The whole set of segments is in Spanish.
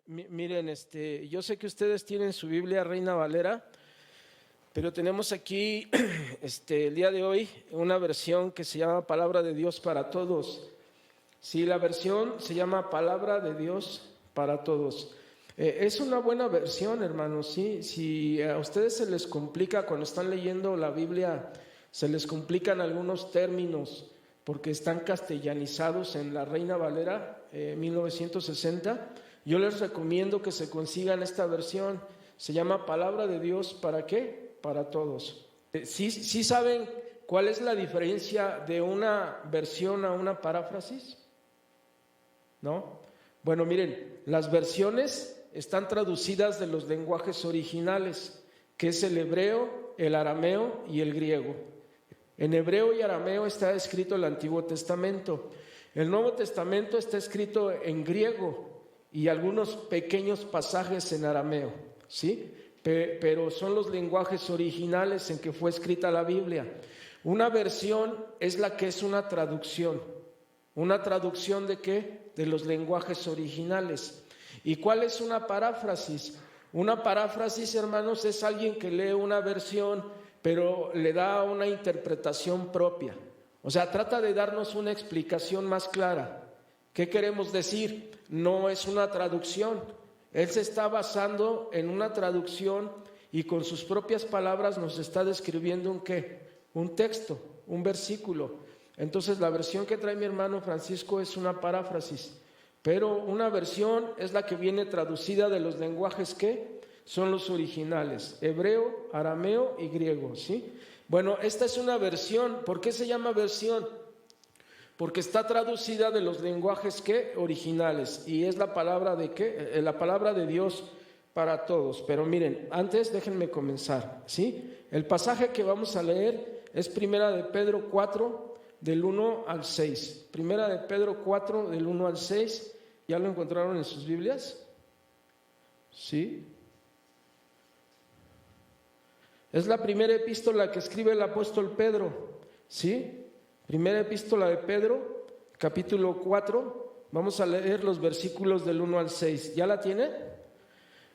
Miren, yo sé que ustedes tienen su Biblia Reina Valera, pero tenemos aquí, el día de hoy, una versión que se llama Palabra de Dios para Todos. Sí, la versión se llama Palabra de Dios para Todos. Es una buena versión, hermanos, ¿sí? Si a ustedes se les complica cuando están leyendo la Biblia, se les complican algunos términos porque están castellanizados en la Reina Valera 1960, yo les recomiendo que se consigan esta versión. Se llama Palabra de Dios, ¿para qué? Para todos. ¿Sí saben cuál es la diferencia de una versión a una paráfrasis? ¿No? Bueno, miren, las versiones están traducidas de los lenguajes originales, que es el hebreo, el arameo y el griego. En hebreo y arameo está escrito el Antiguo Testamento. El Nuevo Testamento está escrito en griego y algunos pequeños pasajes en arameo, ¿sí? Pero son los lenguajes originales en que fue escrita la Biblia. Una versión es la que es una traducción. ¿Una traducción de qué? De los lenguajes originales. ¿Y cuál es una paráfrasis? Una paráfrasis, hermanos, es alguien que lee una versión, pero le da una interpretación propia. O sea, trata de darnos una explicación más clara. ¿Qué queremos decir? No es una traducción. Él se está basando en una traducción y con sus propias palabras nos está describiendo un ¿qué? Un texto, un versículo. Entonces la versión que trae mi hermano Francisco es una paráfrasis, pero una versión es la que viene traducida de los lenguajes que son los originales, hebreo, arameo y griego, ¿sí? Bueno, esta es una versión. ¿Por qué se llama versión? Porque está traducida de los lenguajes ¿qué? Originales, y es la palabra de ¿qué? La palabra de Dios para todos. Pero miren, antes déjenme comenzar, ¿sí? El pasaje que vamos a leer es Primera de Pedro 4, del 1 al 6. Primera de Pedro 4, del 1 al 6. ¿Ya lo encontraron en sus Biblias? ¿Sí? Es la primera epístola que escribe el apóstol Pedro, ¿sí? Primera epístola de Pedro, capítulo 4, vamos a leer los versículos del 1 al 6. ¿Ya la tiene?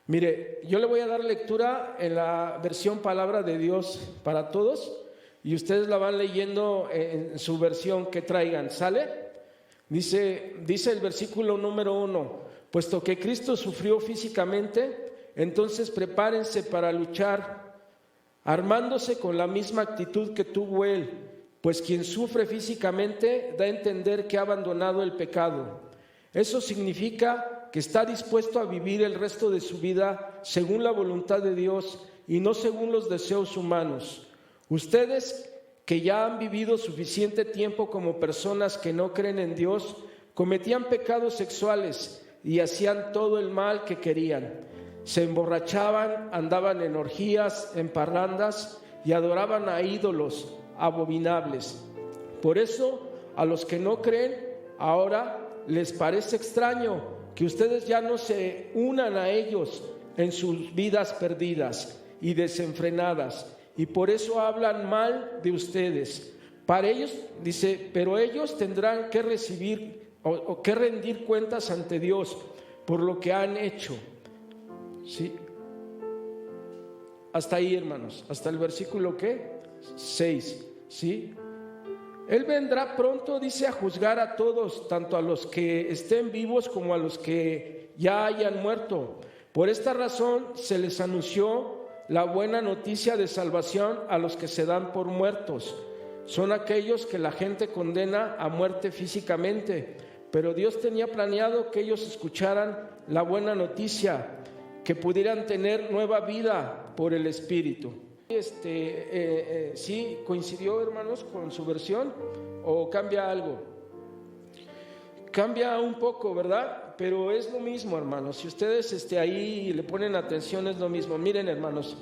Mire, yo le voy a dar lectura en la versión Palabra de Dios para Todos y ustedes la van leyendo en su versión que traigan, ¿sale? Dice el versículo número 1, puesto que Cristo sufrió físicamente, entonces prepárense para luchar, armándose con la misma actitud que tuvo Él. Pues quien sufre físicamente da a entender que ha abandonado el pecado. Eso significa que está dispuesto a vivir el resto de su vida según la voluntad de Dios y no según los deseos humanos. Ustedes, que ya han vivido suficiente tiempo como personas que no creen en Dios, cometían pecados sexuales y hacían todo el mal que querían. Se emborrachaban, andaban en orgías, en parrandas y adoraban a ídolos abominables. Por eso a los que no creen ahora les parece extraño que ustedes ya no se unan a ellos en sus vidas perdidas y desenfrenadas, y por eso hablan mal de ustedes. Para ellos, dice, pero ellos tendrán que recibir o que rendir cuentas ante Dios por lo que han hecho. ¿Sí? Hasta ahí, hermanos, hasta el versículo ¿qué? 6, ¿sí? Él vendrá pronto, dice, a juzgar a todos, tanto a los que estén vivos como a los que ya hayan muerto. Por esta razón se les anunció la buena noticia de salvación a los que se dan por muertos. Son aquellos que la gente condena a muerte físicamente, pero Dios tenía planeado que ellos escucharan la buena noticia, que pudieran tener nueva vida por el Espíritu. ¿Sí coincidió, hermanos, con su versión o cambia algo? Cambia un poco, ¿verdad? Pero es lo mismo, hermanos. Si ustedes ahí le ponen atención, es lo mismo. Miren, hermanos,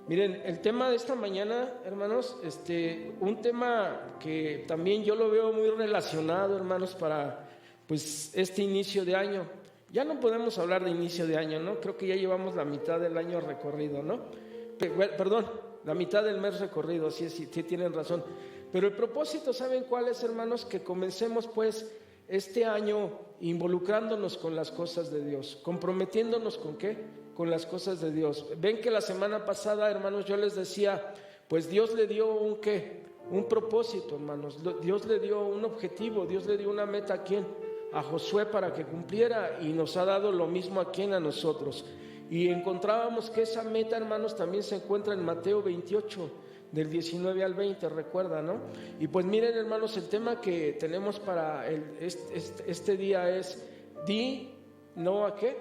miren, el tema de esta mañana, hermanos, un tema que también yo lo veo muy relacionado, hermanos, para pues este inicio de año. Ya no podemos hablar de inicio de año, ¿no? Creo que ya llevamos la mitad del año recorrido, ¿no? Perdón, la mitad del mes recorrido, sí tienen razón. Pero el propósito, ¿saben cuál es, hermanos? Que comencemos pues este año involucrándonos con las cosas de Dios, comprometiéndonos con ¿qué? Con las cosas de Dios. Ven que la semana pasada, hermanos, yo les decía, pues Dios le dio un ¿qué? Un propósito, hermanos. Dios le dio un objetivo, Dios le dio una meta ¿a quién? A Josué para que cumpliera, y nos ha dado lo mismo ¿a quién? A nosotros. Y encontrábamos que esa meta, hermanos, también se encuentra en Mateo 28, del 19 al 20, recuerda, ¿no? Y pues miren, hermanos, el tema que tenemos para este día es: di no ¿a qué?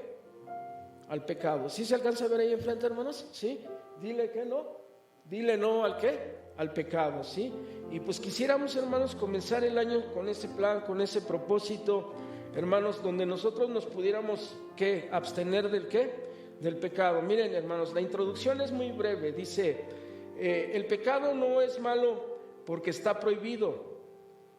Al pecado. ¿Sí se alcanza a ver ahí enfrente, hermanos? ¿Sí? Dile que no. Dile no ¿al qué? Al pecado, ¿sí? Y pues quisiéramos, hermanos, comenzar el año con ese plan, con ese propósito, hermanos, donde nosotros nos pudiéramos ¿qué? Abstener del ¿qué? Del pecado. Miren, hermanos, la introducción es muy breve. Dice: el pecado no es malo porque está prohibido.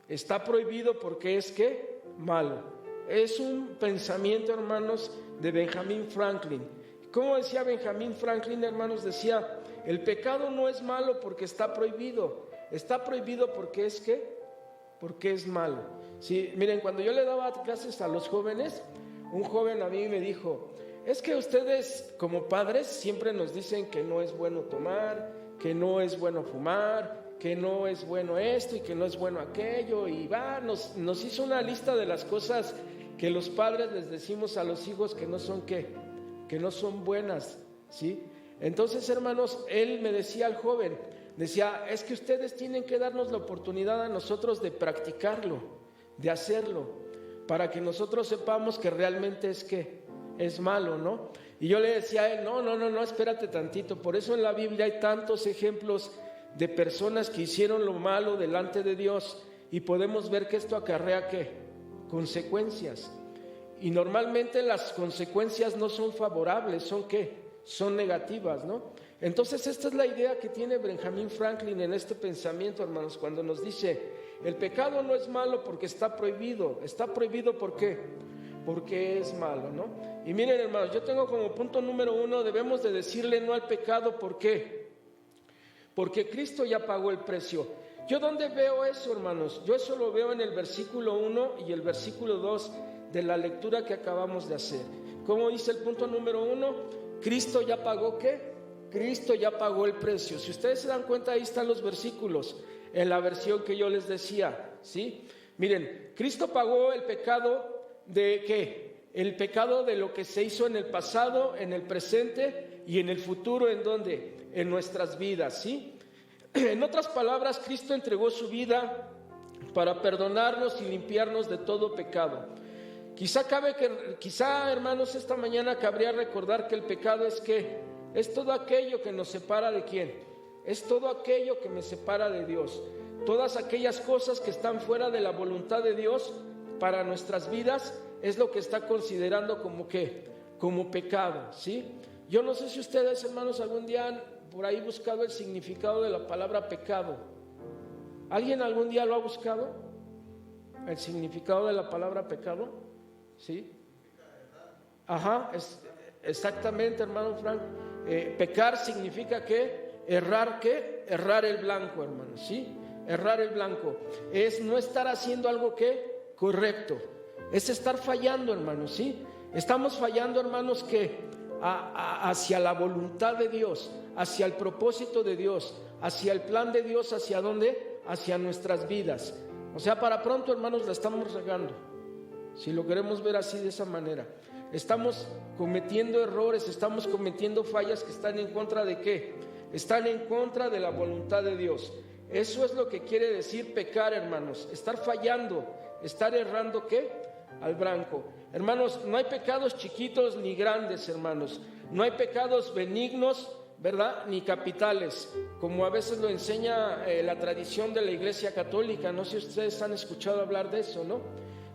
Está prohibido porque es ¿qué? Malo. Es un pensamiento, hermanos, de Benjamin Franklin. ¿Cómo decía Benjamin Franklin, hermanos? Decía: el pecado no es malo porque está prohibido. Está prohibido porque es ¿qué? Porque es malo. Sí, miren, cuando yo le daba clases a los jóvenes, un joven a mí me dijo: es que ustedes como padres siempre nos dicen que no es bueno tomar, que no es bueno fumar, que no es bueno esto y que no es bueno aquello, y nos hizo una lista de las cosas que los padres les decimos a los hijos que no son ¿qué? Que no son buenas, ¿sí? Entonces, hermanos, él me decía al joven, decía: es que ustedes tienen que darnos la oportunidad a nosotros de practicarlo, de hacerlo, para que nosotros sepamos que realmente es ¿qué? Es malo, ¿no? Y yo le decía a él: no, espérate tantito. Por eso en la Biblia hay tantos ejemplos de personas que hicieron lo malo delante de Dios, y podemos ver que esto acarrea ¿qué? Consecuencias. Y normalmente las consecuencias no son favorables, son ¿qué? Son negativas, ¿no? Entonces esta es la idea que tiene Benjamin Franklin en este pensamiento, hermanos, cuando nos dice: el pecado no es malo porque está prohibido. Está prohibido ¿por qué? Porque es malo, ¿no? Y miren, hermanos, yo tengo como punto número 1, debemos de decirle no al pecado. ¿Por qué? Porque Cristo ya pagó el precio. ¿Yo dónde veo eso, hermanos? Yo eso lo veo en el versículo 1 y el versículo 2 de la lectura que acabamos de hacer. ¿Cómo dice el punto número 1? Cristo ya pagó ¿qué? Cristo ya pagó el precio. Si ustedes se dan cuenta, ahí están los versículos en la versión que yo les decía, ¿sí? Miren, Cristo pagó el pecado de ¿qué? El pecado de lo que se hizo en el pasado, en el presente y en el futuro. ¿En dónde? En nuestras vidas, ¿sí? En otras palabras, Cristo entregó su vida para perdonarnos y limpiarnos de todo pecado. Quizá, hermanos, esta mañana cabría recordar que el pecado es ¿qué? Es todo aquello que nos separa ¿de quién? Es todo aquello que me separa de Dios. Todas aquellas cosas que están fuera de la voluntad de Dios para nuestras vidas es lo que está considerando como ¿qué? Como pecado, ¿sí? Yo no sé si ustedes, hermanos, algún día han por ahí buscado el significado de la palabra pecado. ¿Alguien algún día lo ha buscado? ¿El significado de la palabra pecado? ¿Sí? Ajá, exactamente, hermano Frank. Pecar significa ¿qué? Errar, ¿qué? Errar el blanco, hermano, ¿sí? Errar el blanco es no estar haciendo algo ¿qué? Correcto. Es estar fallando, hermanos, ¿sí? Estamos fallando, hermanos, que hacia la voluntad de Dios, hacia el propósito de Dios, hacia el plan de Dios. ¿Hacia dónde? Hacia nuestras vidas. O sea, para pronto, hermanos, la estamos regando, si lo queremos ver así, de esa manera. Estamos cometiendo errores, estamos cometiendo fallas que están en contra ¿de qué? Están en contra de la voluntad de Dios. Eso es lo que quiere decir pecar, hermanos. Estar fallando, estar errando ¿qué? Al blanco. Hermanos, no hay pecados chiquitos ni grandes, hermanos. No hay pecados benignos, ¿verdad? Ni capitales, como a veces lo enseña la tradición de la Iglesia Católica. No sé si ustedes han escuchado hablar de eso, ¿no?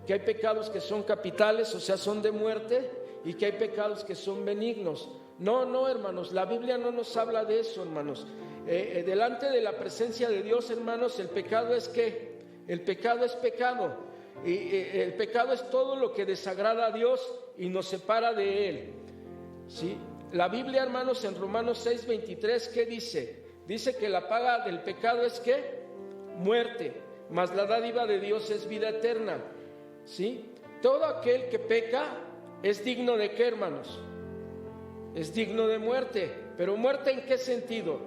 Que hay pecados que son capitales, o sea, son de muerte, y que hay pecados que son benignos. No, hermanos, la Biblia no nos habla de eso, hermanos. Delante de la presencia de Dios, hermanos, el pecado es ¿qué? El pecado es pecado. El pecado es todo lo que desagrada a Dios y nos separa de Él, ¿sí? La Biblia, hermanos, en Romanos 6:23, ¿qué dice? Dice que la paga del pecado es ¿qué? Muerte, mas la dádiva de Dios es vida eterna. ¿sí? Todo aquel que peca es digno de ¿qué, hermanos? Es digno de muerte. ¿Pero muerte en qué sentido?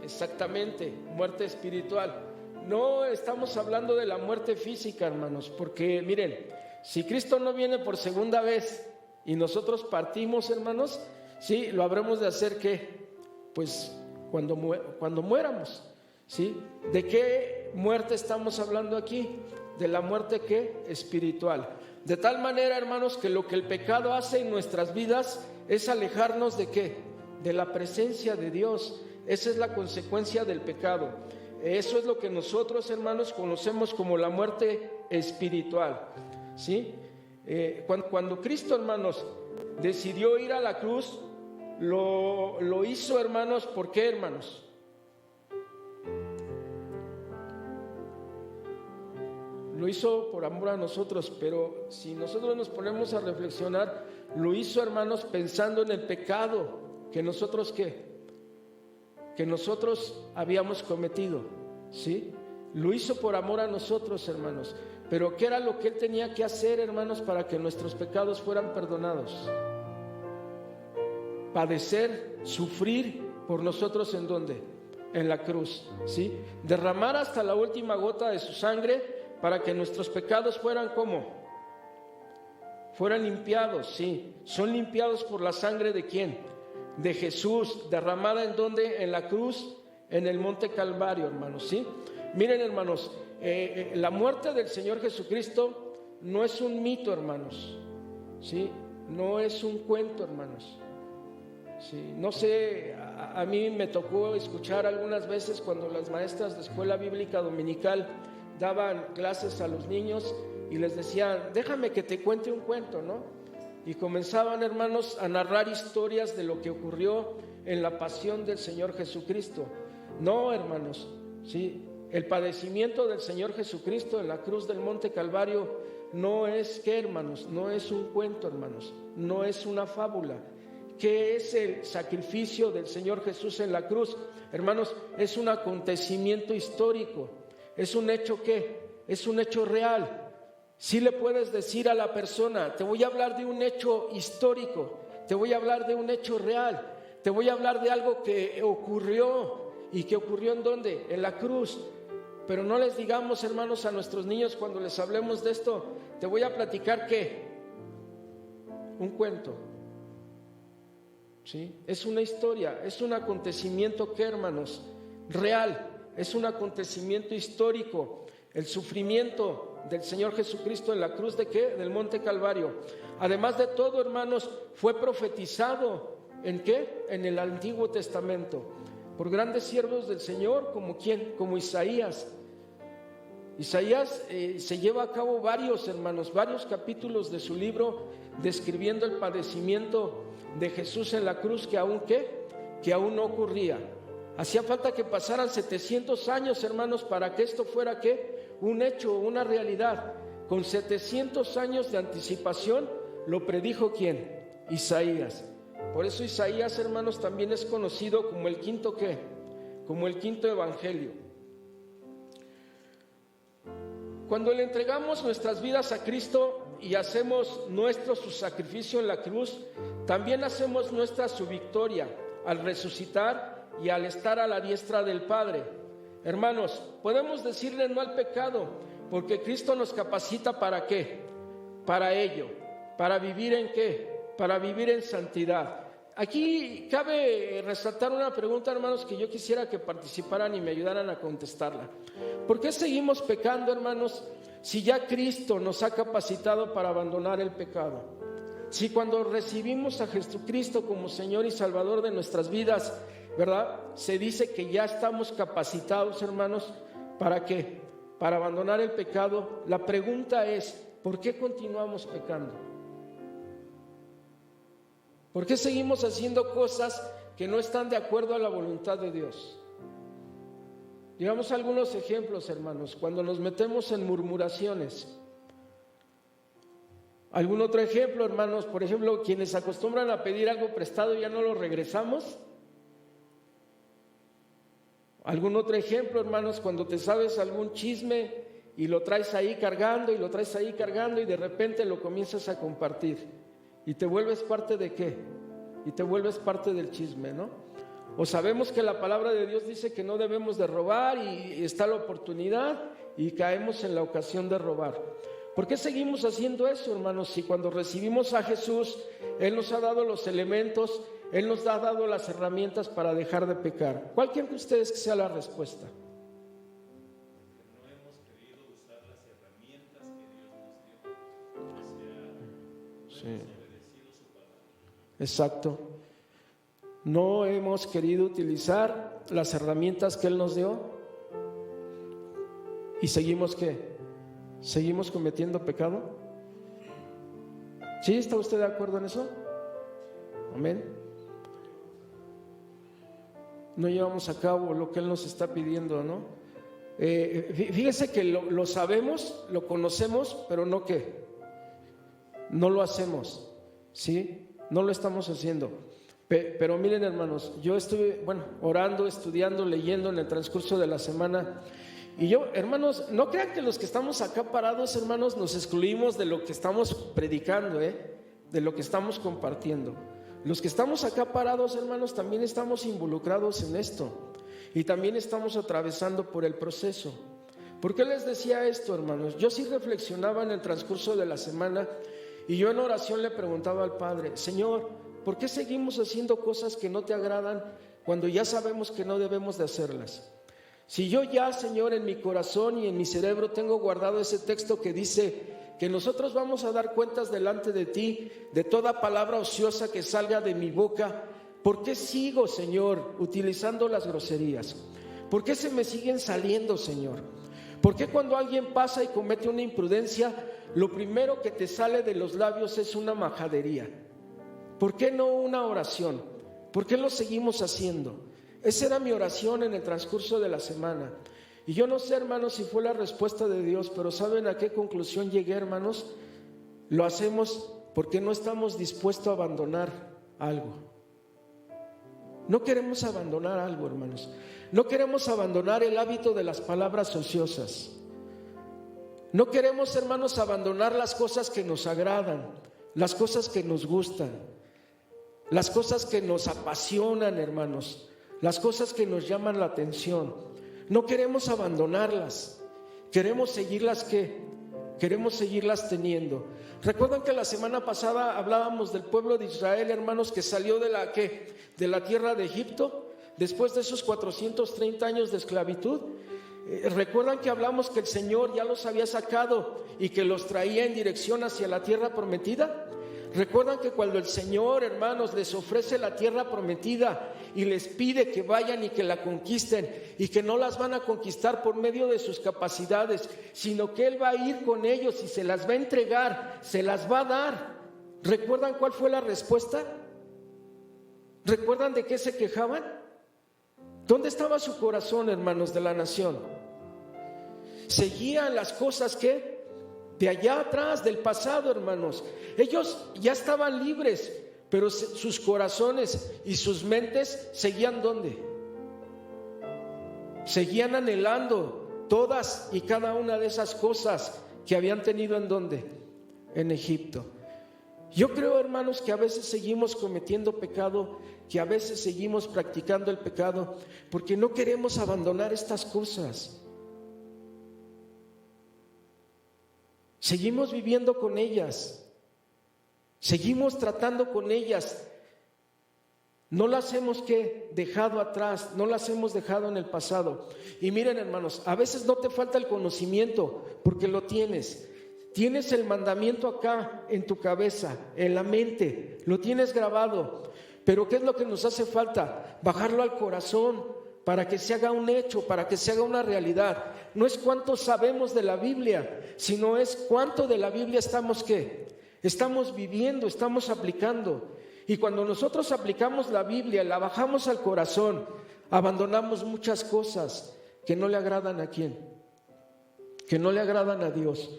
Exactamente, muerte espiritual. No estamos hablando de la muerte física, hermanos, porque miren, si Cristo no viene por segunda vez y nosotros partimos, hermanos, sí, lo habremos de hacer ¿qué? Pues cuando muéramos, ¿sí? ¿De qué muerte estamos hablando aquí? De la muerte ¿qué? Espiritual. De tal manera, hermanos, que lo que el pecado hace en nuestras vidas es alejarnos ¿de qué? De la presencia de Dios. Esa es la consecuencia del pecado. Eso es lo que nosotros, hermanos, conocemos como la muerte espiritual, ¿sí? Cuando Cristo, hermanos, decidió ir a la cruz, lo hizo, hermanos, ¿por qué, hermanos? Lo hizo por amor a nosotros, pero si nosotros nos ponemos a reflexionar, lo hizo, hermanos, pensando en el pecado que nosotros ¿qué? Que nosotros habíamos cometido, ¿sí? Lo hizo por amor a nosotros, hermanos. Pero ¿qué era lo que Él tenía que hacer, hermanos, para que nuestros pecados fueran perdonados? Padecer, sufrir por nosotros, ¿en dónde? En la cruz, ¿sí? Derramar hasta la última gota de su sangre para que nuestros pecados fueran ¿cómo? Fueran limpiados, sí. Son limpiados por la sangre ¿de quién? De Jesús, derramada ¿en dónde? En la cruz, en el monte Calvario, hermanos, ¿sí? Miren, hermanos, la muerte del Señor Jesucristo no es un mito, hermanos, ¿sí? No es un cuento, hermanos, ¿sí? No sé, a mí me tocó escuchar algunas veces cuando las maestras de escuela bíblica dominical daban clases a los niños y les decían, déjame que te cuente un cuento, ¿no? Y comenzaban, hermanos, a narrar historias de lo que ocurrió en la pasión del Señor Jesucristo. No, hermanos, ¿sí? El padecimiento del Señor Jesucristo en la cruz del monte Calvario no es, ¿qué, hermanos? No es un cuento, hermanos, no es una fábula. ¿Qué es el sacrificio del Señor Jesús en la cruz? Hermanos, es un acontecimiento histórico. ¿Es un hecho qué? Es un hecho real. Si le puedes decir a la persona, te voy a hablar de un hecho histórico, te voy a hablar de un hecho real, te voy a hablar de algo que ocurrió. ¿Y que ocurrió en dónde? En la cruz. Pero no les digamos, hermanos, a nuestros niños cuando les hablemos de esto, te voy a platicar ¿qué? Un cuento, ¿sí? Es una historia, es un acontecimiento ¿qué, hermanos? Real. Es un acontecimiento histórico, el sufrimiento del Señor Jesucristo en la cruz ¿de qué? Del monte Calvario. Además de todo, hermanos, fue profetizado ¿en qué? En el Antiguo Testamento, por grandes siervos del Señor, como ¿quién? Como Isaías. Isaías se lleva a cabo varios, hermanos, varios capítulos de su libro describiendo el padecimiento de Jesús en la cruz que aún ¿qué? Que aún no ocurría. Hacía falta que pasaran 700 años, hermanos, para que esto fuera ¿qué? Un hecho, una realidad. Con 700 años de anticipación lo predijo ¿quién? Isaías. Por eso Isaías, hermanos, también es conocido como el quinto ¿qué? Como el quinto evangelio. Cuando le entregamos nuestras vidas a Cristo y hacemos nuestro su sacrificio en la cruz, también hacemos nuestra su victoria al resucitar y al estar a la diestra del Padre. Hermanos, podemos decirle no al pecado, porque Cristo nos capacita ¿para qué? Para ello, para vivir ¿en qué? Para vivir en santidad. Aquí cabe resaltar una pregunta, hermanos, que yo quisiera que participaran y me ayudaran a contestarla. ¿Por qué seguimos pecando, hermanos, si ya Cristo nos ha capacitado para abandonar el pecado? Si cuando recibimos a Jesucristo como Señor y Salvador de nuestras vidas, ¿verdad? Se dice que ya estamos capacitados, hermanos, ¿para qué? Para abandonar el pecado. La pregunta es, ¿por qué continuamos pecando? ¿Por qué seguimos haciendo cosas que no están de acuerdo a la voluntad de Dios? Digamos algunos ejemplos, hermanos, cuando nos metemos en murmuraciones. ¿Algún otro ejemplo, hermanos? Por ejemplo, quienes acostumbran a pedir algo prestado y ya no lo regresamos. ¿Algún otro ejemplo, hermanos, cuando te sabes algún chisme y lo traes ahí cargando y lo traes ahí cargando y de repente lo comienzas a compartir y te vuelves parte de ¿qué? Y te vuelves parte del chisme, ¿no? O sabemos que la palabra de Dios dice que no debemos de robar y está la oportunidad y caemos en la ocasión de robar. ¿Por qué seguimos haciendo eso, hermanos? Si cuando recibimos a Jesús, Él nos ha dado los elementos, Él nos ha dado las herramientas para dejar de pecar. ¿Cuál creen que ustedes que sea la respuesta? No hemos querido usar las herramientas que Dios nos dio. O sea, no hemos obedecido su palabra. Exacto. No hemos querido utilizar las herramientas que Él nos dio y seguimos ¿qué? ¿Seguimos cometiendo pecado? ¿Sí? ¿Está usted de acuerdo en eso? Amén. No llevamos a cabo lo que Él nos está pidiendo, ¿no? Fíjese que lo sabemos, lo conocemos, pero no ¿qué? No lo hacemos, ¿sí? No lo estamos haciendo. Pero miren, hermanos, yo estuve, orando, estudiando, leyendo en el transcurso de la semana. Y yo, hermanos, no crean que los que estamos acá parados, hermanos, nos excluimos de lo que estamos predicando, de lo que estamos compartiendo. Los que estamos acá parados, hermanos, también estamos involucrados en esto y también estamos atravesando por el proceso. ¿Por qué les decía esto, hermanos? Yo sí reflexionaba en el transcurso de la semana y yo en oración le preguntaba al Padre: Señor, ¿por qué seguimos haciendo cosas que no te agradan cuando ya sabemos que no debemos de hacerlas? Si yo ya, Señor, en mi corazón y en mi cerebro tengo guardado ese texto que dice que nosotros vamos a dar cuentas delante de ti de toda palabra ociosa que salga de mi boca, ¿por qué sigo, Señor, utilizando las groserías? ¿Por qué se me siguen saliendo, Señor? ¿Por qué cuando alguien pasa y comete una imprudencia, lo primero que te sale de los labios es una majadería? ¿Por qué no una oración? ¿Por qué lo seguimos haciendo? Esa era mi oración en el transcurso de la semana. Y yo no sé, hermanos, si fue la respuesta de Dios, pero ¿saben a qué conclusión llegué, hermanos? Lo hacemos porque no estamos dispuestos a abandonar algo. No queremos abandonar algo, hermanos. No queremos abandonar el hábito de las palabras ociosas. No queremos, hermanos, abandonar las cosas que nos agradan, las cosas que nos gustan, las cosas que nos apasionan, hermanos. Las cosas que nos llaman la atención, no queremos abandonarlas, queremos seguirlas queremos seguirlas teniendo. ¿Recuerdan que la semana pasada hablábamos del pueblo de Israel, hermanos, que salió de la tierra de Egipto después de esos 430 años de esclavitud? ¿Recuerdan que hablamos que el Señor ya los había sacado y que los traía en dirección hacia la tierra prometida? ¿Recuerdan que cuando el Señor, hermanos, les ofrece la tierra prometida y les pide que vayan y que la conquisten, y que no las van a conquistar por medio de sus capacidades, sino que Él va a ir con ellos y se las va a entregar, se las va a dar? ¿Recuerdan cuál fue la respuesta? ¿Recuerdan de qué se quejaban? ¿Dónde estaba su corazón, hermanos de la nación? Seguían las cosas que de allá atrás, del pasado, hermanos. Ellos ya estaban libres, pero sus corazones y sus mentes seguían ¿dónde? Seguían anhelando todas y cada una de esas cosas que habían tenido ¿en dónde? En Egipto. Yo creo, hermanos, que a veces seguimos cometiendo pecado, que a veces seguimos practicando el pecado, porque no queremos abandonar estas cosas. Seguimos viviendo con ellas, seguimos tratando con ellas, no las hemos dejado atrás, no las hemos dejado en el pasado. Y miren, hermanos, a veces no te falta el conocimiento, porque lo tienes el mandamiento acá en tu cabeza, en la mente, lo tienes grabado, pero ¿qué es lo que nos hace falta? Bajarlo al corazón, para que se haga un hecho, para que se haga una realidad. No es cuánto sabemos de la Biblia, sino es cuánto de la Biblia estamos estamos viviendo, estamos aplicando. Y cuando nosotros aplicamos la Biblia, la bajamos al corazón, abandonamos muchas cosas que no le agradan ¿a quién? Que no le agradan a Dios.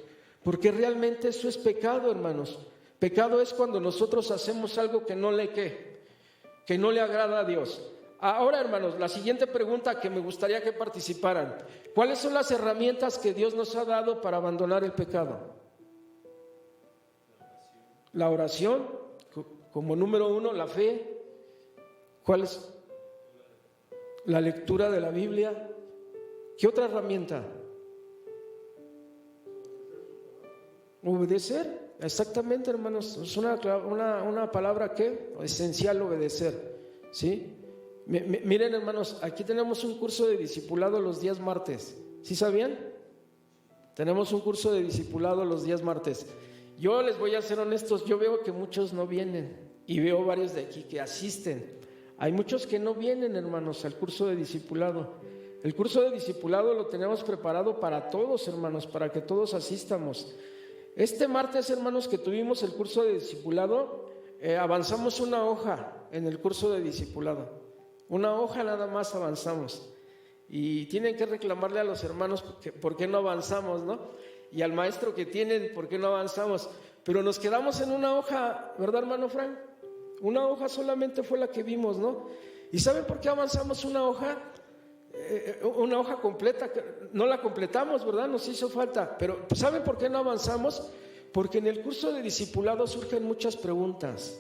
Porque realmente eso es pecado, hermanos. Pecado es cuando nosotros hacemos algo que no le agrada a Dios. ahora, hermanos, la siguiente pregunta que me gustaría que participaran: ¿cuáles son las herramientas que Dios nos ha dado para abandonar el pecado? La oración, como número 1, la fe. ¿Cuál es? La lectura de la Biblia. ¿Qué otra herramienta? Obedecer. Exactamente, hermanos, es una palabra que esencial, obedecer, ¿sí? Miren, hermanos, aquí tenemos un curso de discipulado los días martes. ¿Sí sabían? Tenemos un curso de discipulado los días martes. Yo les voy a ser honestos, yo veo que muchos no vienen y veo varios de aquí que asisten. Hay muchos que no vienen, hermanos, al curso de discipulado. El curso de discipulado lo tenemos preparado para todos, hermanos, para que todos asistamos. Este martes, hermanos, que tuvimos el curso de discipulado, avanzamos una hoja en el curso de discipulado. Una hoja nada más avanzamos. Y tienen que reclamarle a los hermanos por qué no avanzamos, ¿no? Y al maestro que tienen, por qué no avanzamos. Pero nos quedamos en una hoja, ¿verdad, hermano Frank? Una hoja solamente fue la que vimos, ¿no? ¿Y saben por qué avanzamos una hoja? Una hoja completa, no la completamos, ¿verdad? Nos hizo falta, pero ¿saben por qué no avanzamos? Porque en el curso de discipulado surgen muchas preguntas,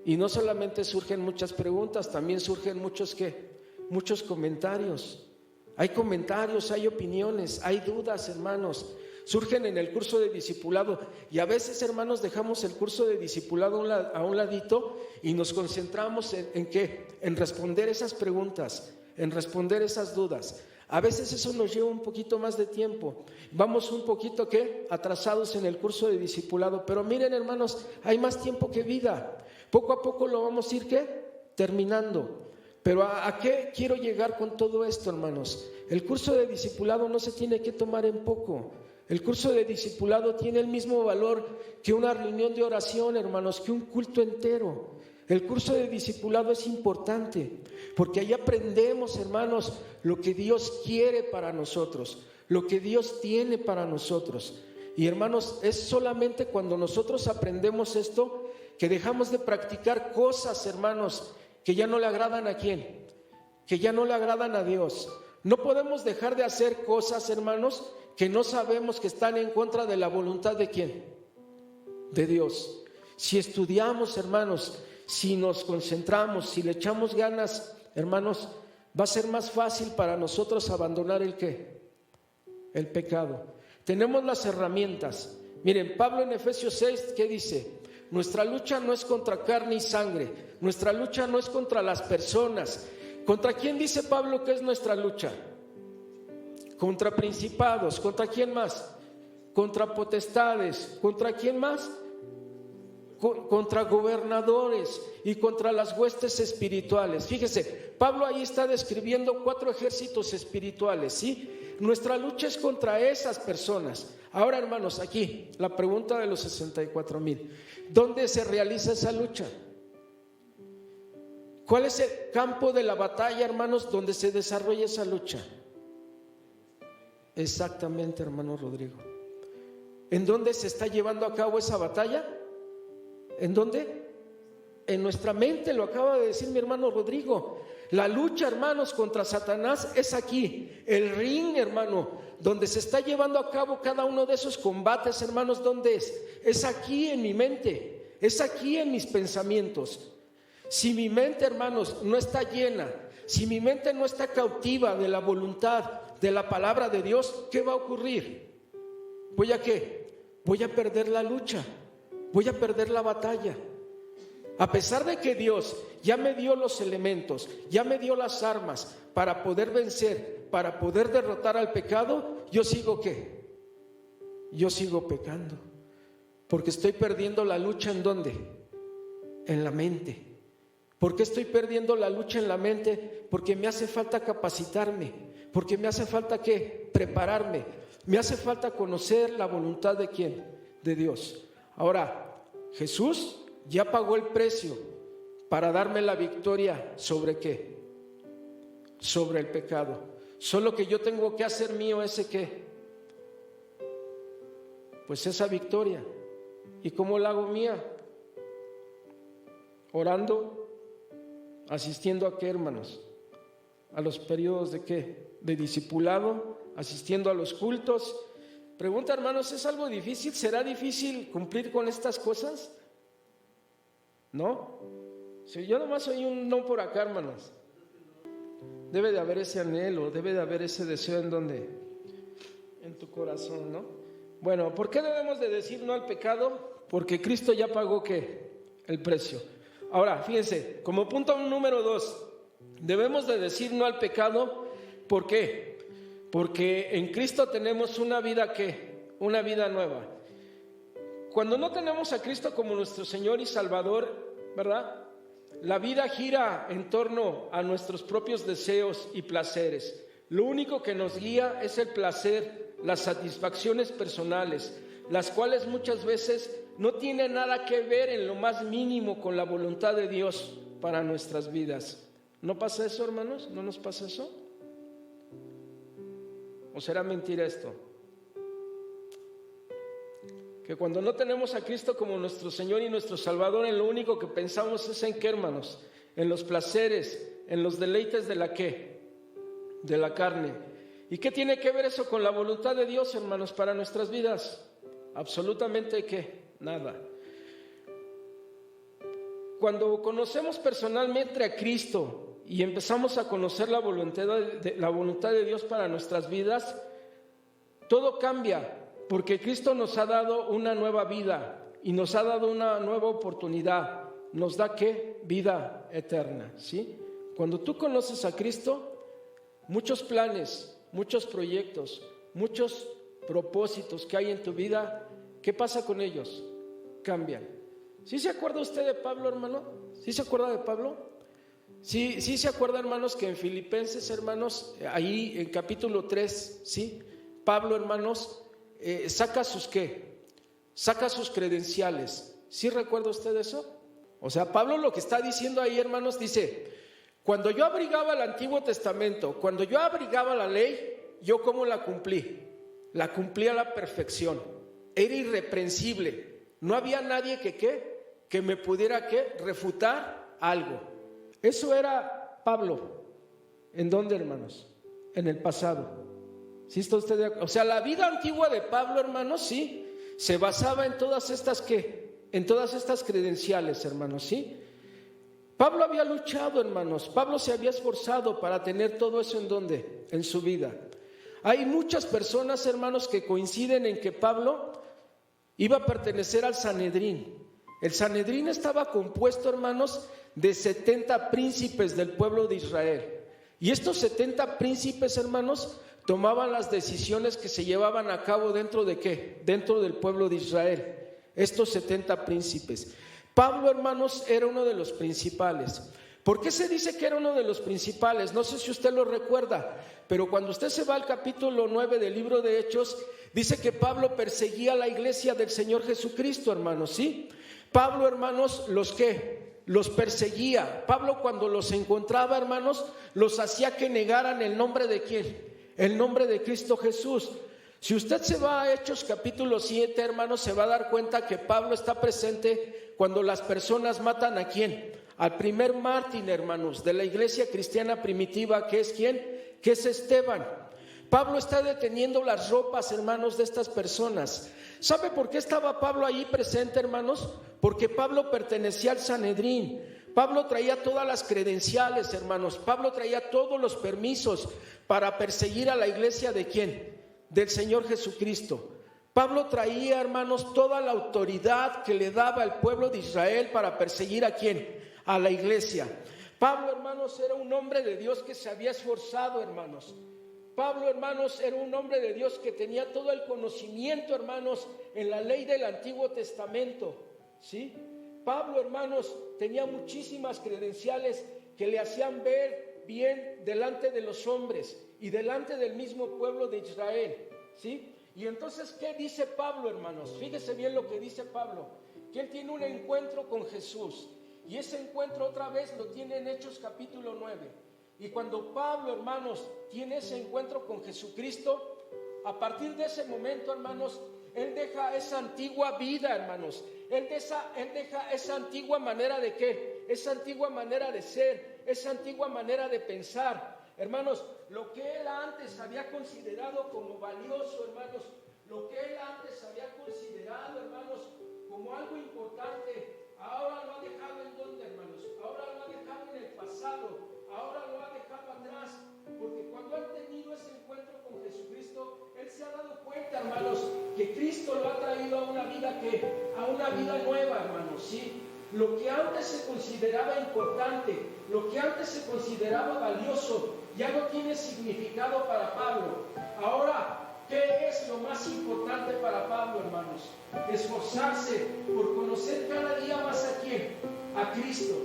y no solamente surgen muchas preguntas, también surgen muchos comentarios. Hay comentarios, hay opiniones, hay dudas, hermanos, surgen en el curso de discipulado, y a veces, hermanos, dejamos el curso de discipulado a un ladito y nos concentramos ¿en qué? En responder esas preguntas, en responder esas dudas. A veces eso nos lleva un poquito más de tiempo. Vamos un poquito atrasados en el curso de discipulado. Pero miren, hermanos, hay más tiempo que vida. Poco a poco lo vamos a ir terminando. Pero ¿a qué quiero llegar con todo esto, hermanos? El curso de discipulado no se tiene que tomar en poco. El curso de discipulado tiene el mismo valor que una reunión de oración, hermanos, que un culto entero. El curso de discipulado es importante porque ahí aprendemos, hermanos, lo que Dios quiere para nosotros, lo que Dios tiene para nosotros. Y, hermanos, es solamente cuando nosotros aprendemos esto que dejamos de practicar cosas, hermanos, que ya no le agradan a quién, que ya no le agradan a Dios. No podemos dejar de hacer cosas, hermanos, que no sabemos que están en contra de la voluntad de quién, de Dios. Si estudiamos, hermanos, si nos concentramos, si le echamos ganas, hermanos, va a ser más fácil para nosotros abandonar el pecado. Tenemos las herramientas. Miren, Pablo en Efesios 6, ¿qué dice? Nuestra lucha no es contra carne y sangre, nuestra lucha no es contra las personas. ¿Contra quién dice Pablo que es nuestra lucha? Contra principados. ¿Contra quién más? Contra potestades. ¿Contra quién más? Contra gobernadores y contra las huestes espirituales. Fíjese, Pablo ahí está describiendo 4 ejércitos espirituales, ¿sí? Nuestra lucha es contra esas personas. Ahora, hermanos, aquí la pregunta de los 64,000. ¿Dónde se realiza esa lucha? ¿Cuál es el campo de la batalla, hermanos, donde se desarrolla esa lucha? Exactamente, hermano Rodrigo. ¿En dónde se está llevando a cabo esa batalla? ¿En dónde? En nuestra mente, lo acaba de decir mi hermano Rodrigo. La lucha, hermanos, contra Satanás es aquí. El ring, hermano, donde se está llevando a cabo cada uno de esos combates, hermanos, ¿dónde es? Es aquí en mi mente, es aquí en mis pensamientos. Si mi mente, hermanos, no está llena, si mi mente no está cautiva de la voluntad, de la palabra de Dios, ¿qué va a ocurrir? ¿Voy a qué? Voy a perder la lucha. Voy a perder la batalla. A pesar de que Dios ya me dio los elementos, ya me dio las armas para poder vencer, para poder derrotar al pecado, yo sigo ¿qué? Yo sigo pecando, porque estoy perdiendo la lucha. ¿En dónde? En la mente. ¿Por qué estoy perdiendo la lucha en la mente? Porque me hace falta capacitarme, porque me hace falta ¿qué? Prepararme, me hace falta conocer la voluntad de ¿quién? De Dios. Ahora, Jesús ya pagó el precio para darme la victoria ¿sobre qué? Sobre el pecado. Solo que yo tengo que hacer mío ese ¿qué? Pues esa victoria. ¿Y cómo la hago mía? Orando, asistiendo a ¿qué, hermanos? a los periodos de ¿qué? De discipulado, asistiendo a los cultos. Pregunta, hermanos, ¿es algo difícil? ¿Será difícil cumplir con estas cosas? ¿No? Si yo nomás oí un no por acá, hermanos. Debe de haber ese anhelo, debe de haber ese deseo en donde, en tu corazón, ¿no? Bueno, ¿por qué debemos de decir no al pecado? Porque Cristo ya pagó ¿qué? El precio. Ahora, fíjense, como punto número 2, debemos de decir no al pecado. ¿Por qué? Porque en Cristo tenemos una vida ¿qué? Una vida nueva. Cuando no tenemos a Cristo como nuestro Señor y Salvador, ¿verdad? La vida gira en torno a nuestros propios deseos y placeres. Lo único que nos guía es el placer, las satisfacciones personales, las cuales muchas veces no tienen nada que ver en lo más mínimo con la voluntad de Dios para nuestras vidas. ¿No pasa eso, hermanos? ¿No nos pasa eso? ¿O será mentira esto? Que cuando no tenemos a Cristo como nuestro Señor y nuestro Salvador, en lo único que pensamos es en qué, hermanos, en los placeres, en los deleites de la ¿qué? De la carne. ¿Y qué tiene que ver eso con la voluntad de Dios, hermanos, para nuestras vidas? Absolutamente ¿qué? Nada. Cuando conocemos personalmente a Cristo y empezamos a conocer la voluntad de Dios para nuestras vidas, todo cambia, porque Cristo nos ha dado una nueva vida y nos ha dado una nueva oportunidad. Nos da ¿qué? Vida eterna, ¿sí? Cuando tú conoces a Cristo, muchos planes, muchos proyectos, muchos propósitos que hay en tu vida, ¿qué pasa con ellos? Cambian. ¿Sí se acuerda usted de Pablo, hermano? ¿Sí se acuerda de Pablo? Sí se acuerda, hermanos, que en Filipenses, hermanos, ahí en capítulo 3, ¿sí? Pablo, hermanos, saca sus ¿qué? Saca sus credenciales. ¿Sí recuerda usted eso? O sea, Pablo lo que está diciendo ahí, hermanos, dice: cuando yo abrigaba el Antiguo Testamento, cuando yo abrigaba la ley, ¿yo cómo la cumplí? La cumplí a la perfección. Era irreprensible. No había nadie que me pudiera refutar algo. Eso era Pablo. ¿En dónde, hermanos? En el pasado. ¿Sí está usted de acuerdo? O sea, la vida antigua de Pablo, hermanos, sí, se basaba en todas estas en todas estas credenciales, hermanos, ¿sí? Pablo había luchado, hermanos. Pablo se había esforzado para tener todo eso. ¿En dónde? En su vida. Hay muchas personas, hermanos, que coinciden en que Pablo iba a pertenecer al Sanedrín. El Sanedrín estaba compuesto, hermanos, de 70 príncipes del pueblo de Israel. Y estos 70 príncipes, hermanos, tomaban las decisiones que se llevaban a cabo dentro de ¿qué? Dentro del pueblo de Israel. Estos 70 príncipes. Pablo, hermanos, era uno de los principales. ¿Por qué se dice que era uno de los principales? No sé si usted lo recuerda, pero cuando usted se va al capítulo 9 del libro de Hechos, dice que Pablo perseguía a la iglesia del Señor Jesucristo, hermanos, ¿sí? Pablo, hermanos, los perseguía. Pablo, cuando los encontraba, hermanos, los hacía que negaran el nombre de ¿quién? El nombre de Cristo Jesús. Si usted se va a Hechos capítulo 7, hermanos, se va a dar cuenta que Pablo está presente cuando las personas matan ¿a quién? Al primer mártir, hermanos, de la iglesia cristiana primitiva, que es ¿quién? Que es Esteban. Pablo está deteniendo las ropas, hermanos, de estas personas. ¿Sabe por qué estaba Pablo ahí presente, hermanos? Porque Pablo pertenecía al Sanedrín. Pablo traía todas las credenciales, hermanos. Pablo traía todos los permisos para perseguir a la iglesia ¿de quién? Del Señor Jesucristo. Pablo traía, hermanos, toda la autoridad que le daba el pueblo de Israel para perseguir ¿a quién? A la iglesia. Pablo, hermanos, era un hombre de Dios que se había esforzado, hermanos. Pablo, hermanos, era un hombre de Dios que tenía todo el conocimiento, hermanos, en la ley del Antiguo Testamento, ¿sí? Pablo, hermanos, tenía muchísimas credenciales que le hacían ver bien delante de los hombres y delante del mismo pueblo de Israel, ¿sí? Y entonces, ¿qué dice Pablo, hermanos? Fíjese bien lo que dice Pablo, que él tiene un encuentro con Jesús, y ese encuentro otra vez lo tiene en Hechos capítulo 9. Y cuando Pablo, hermanos, tiene ese encuentro con Jesucristo, a partir de ese momento, hermanos, él deja esa antigua vida, hermanos. Él deja esa antigua manera de ¿qué? Esa antigua manera de ser, esa antigua manera de pensar. Hermanos, lo que él antes había considerado como valioso, hermanos, lo que él antes había considerado, hermanos, como algo importante, ahora lo ha dejado en donde, hermanos, ahora lo ha dejado en el pasado, ahora lo ha dejado atrás, porque cuando ha tenido ese encuentro con Jesucristo, él se ha dado cuenta, hermanos, que Cristo lo ha traído a una vida nueva, hermanos, ¿sí? Lo que antes se consideraba importante, lo que antes se consideraba valioso, ya no tiene significado para Pablo. Ahora, ¿qué es lo más importante para Pablo, hermanos? Esforzarse por conocer cada día más a quién, a Cristo.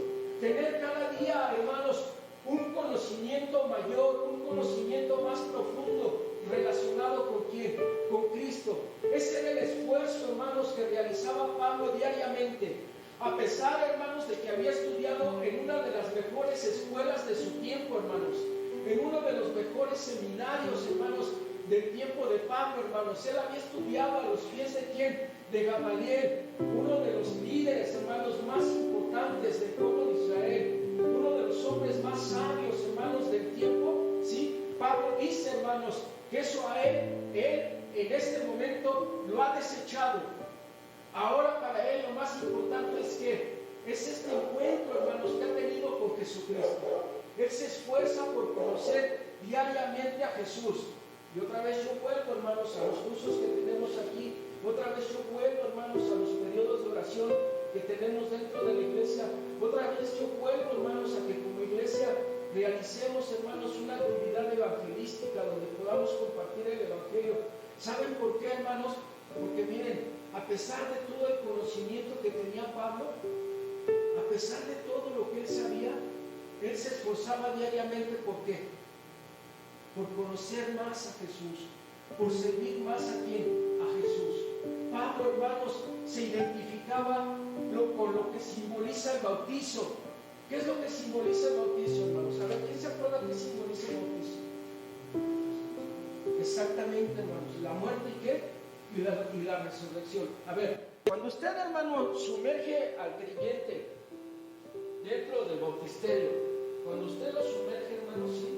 Tener cada día, hermanos, un conocimiento mayor, un conocimiento más profundo relacionado con quién, con Cristo. Ese era el esfuerzo, hermanos, que realizaba Pablo diariamente. A pesar, hermanos, de que había estudiado en una de las mejores escuelas de su tiempo, hermanos, en uno de los mejores seminarios, hermanos, del tiempo de Pablo, hermanos, él había estudiado a los pies de quién, de Gamaliel, uno de los líderes, hermanos, más importantes del pueblo de Israel, uno de los hombres más sabios, hermanos, del tiempo. Sí, Pablo dice, hermanos, que eso a él en este momento lo ha desechado. Ahora para él lo más importante es que es este encuentro, hermanos, que ha tenido con Jesucristo. Él se esfuerza por conocer diariamente a Jesús. Y otra vez yo vuelvo, hermanos, a los cursos que tenemos aquí. Otra vez yo vuelvo, hermanos, a los periodos de oración que tenemos dentro de la iglesia. Otra vez yo vuelvo, hermanos, a que como iglesia realicemos, hermanos, una actividad evangelística donde podamos compartir el evangelio. ¿Saben por qué, hermanos? Porque miren, a pesar de todo el conocimiento que tenía Pablo, a pesar de todo lo que él sabía, él se esforzaba diariamente. ¿Por qué? Por conocer más a Jesús, por servir más a quién, a Jesús. Pablo, hermanos, se identificaba con lo que simboliza el bautizo. ¿Qué es lo que simboliza el bautizo, hermanos? A ver, ¿quién se acuerda qué simboliza el bautizo? Exactamente, hermanos, la muerte y qué, y la resurrección. A ver, cuando usted, hermano, sumerge al creyente dentro del bautisterio, cuando usted lo sumerge, hermano, sí,